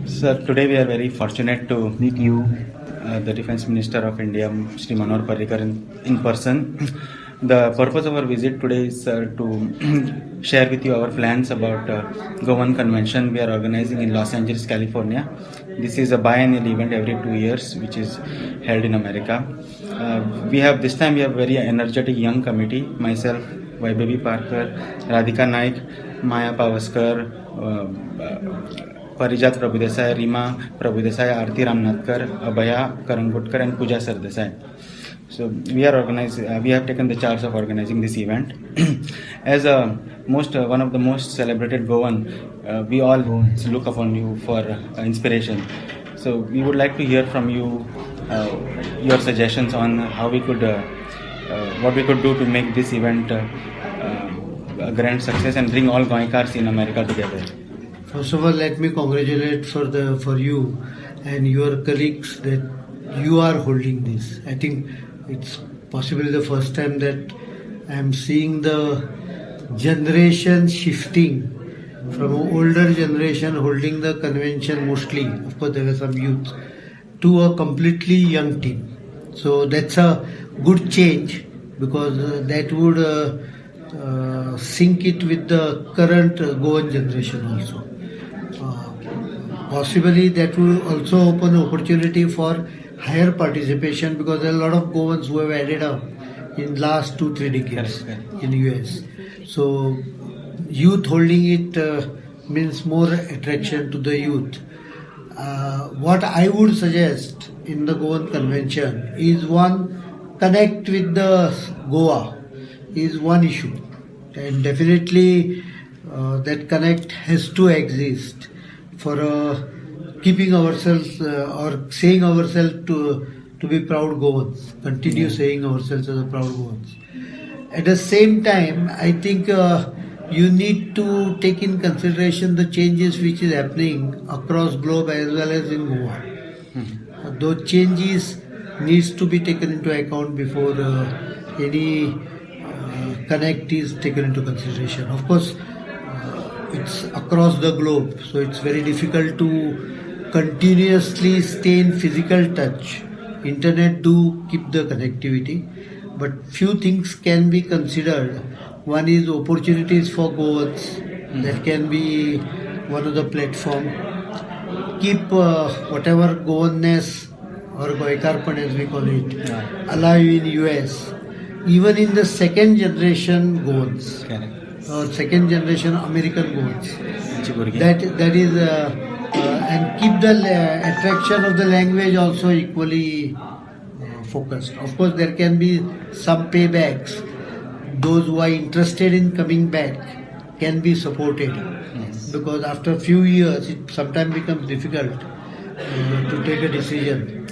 Sir, today we are very fortunate to meet you, the Defense Minister of India, Shri Manohar Parrikar, in person. The purpose of our visit today is to share with you our plans about Goan Convention we are organizing in Los Angeles, California. This is a biennial event every 2 years, which is held in America. This time we have very energetic young committee. Myself, Vaibavi Parkar, Radhika Naik, Maya Pavaskar, Parijat Prabhudesai, Rima Prabhudesai, Aarti Ramnathkar, Abhaya Karangutkar, and Pooja Sardesai. So we have taken the charge of organizing this event. As one of the most celebrated Goan, we all look upon you for inspiration. So we would like to hear from you your suggestions on how we could, what we could do to make this event a grand success and bring all Goankars in America together. First of all, let me congratulate for you and your colleagues that you are holding this. I think it's possibly the first time that I am seeing the generation shifting from an older generation holding the convention mostly, of course there were some youth, to a completely young team. So that's a good change because that would sync it with the current Goan generation also. Possibly that will also open opportunity for higher participation because there are a lot of Goans who have added up in last 2-3 decades in US. So youth holding it means more attraction to the youth. What I would suggest in the Goan convention is one, connect with the Goa is one issue, and definitely that connect has to exist for keeping ourselves or saying ourselves to be proud Goans, continue saying ourselves as a proud Goans. At the same time, I think you need to take in consideration the changes which is happening across globe as well as in Goa. Those changes needs to be taken into account before any connect is taken into consideration. Of course, it's across the globe, so it's very difficult to continuously stay in physical touch. Internet do keep the connectivity, but few things can be considered. One is opportunities for Goans, that can be one of the platform. Keep whatever Goanness or Goikarpan as we call it alive in US, even in the second generation Goans or second generation American Goans. That is and keep the attraction of the language also equally focused. Of course, there can be some paybacks. Those who are interested in coming back can be supported because after a few years it sometimes becomes difficult to take a decision.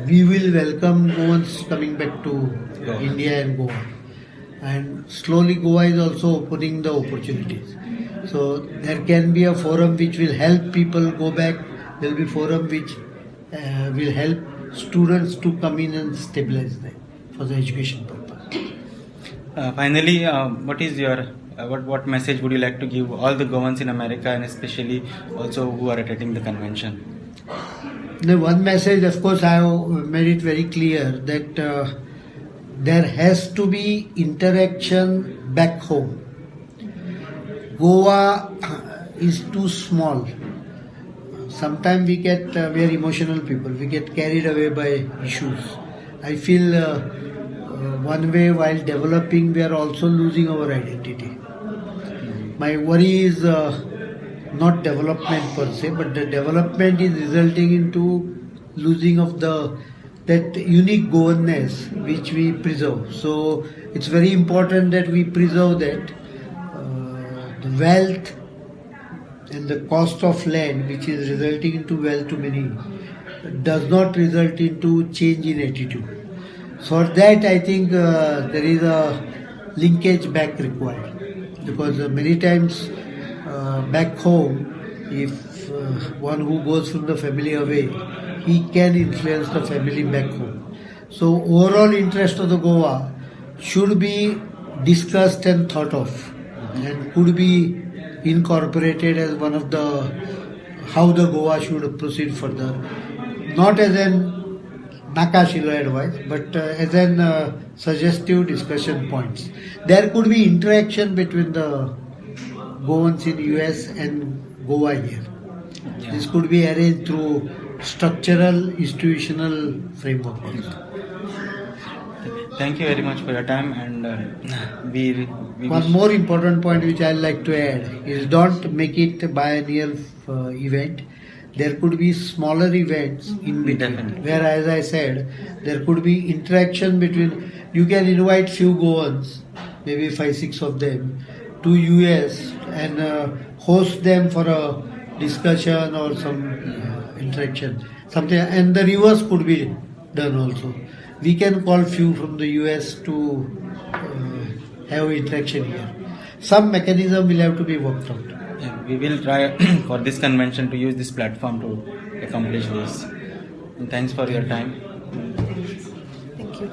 We will welcome Goans coming back to India and Goa, and slowly Goa is also opening the opportunities. So there can be a forum which will help people go back. There will be forum which will help students to come in and stabilize them for the education purpose. Finally, what is your what message would you like to give all the Goans in America and especially also who are attending the convention? The one message, of course, I have made it very clear that there has to be interaction back home. Goa is too small. Sometimes we are emotional people. We get carried away by issues. I feel one way while developing, we are also losing our identity. My worry is not development per se, but the development is resulting into losing of that unique Goanness which we preserve. So it's very important that we preserve that. The wealth and the cost of land which is resulting into wealth to many does not result into change in attitude. For that I think there is a linkage back required because many times back home if one who goes from the family away, he can influence the family back home. So overall interest of the Goa should be discussed and thought of and could be incorporated as one of the how the Goa should proceed further, not as an Nakashila advice, but as an suggestive discussion points. There could be interaction between the Goans in US and Goa here. Yeah. This could be arranged through structural, institutional framework also. Thank you very much for your time, and we One wish- more important point which I like to add is don't make it biennial event. There could be smaller events in between, Definitely. where, as I said, there could be interaction between. You can invite few Goans, maybe 5-6 of them, to US and host them for a discussion or some interaction. Something, and the reverse could be done also. We can call few from the US to have interaction here. Some mechanism will have to be worked out. Yeah, we will try for this convention to use this platform to accomplish this. And thanks for your time. Thank you.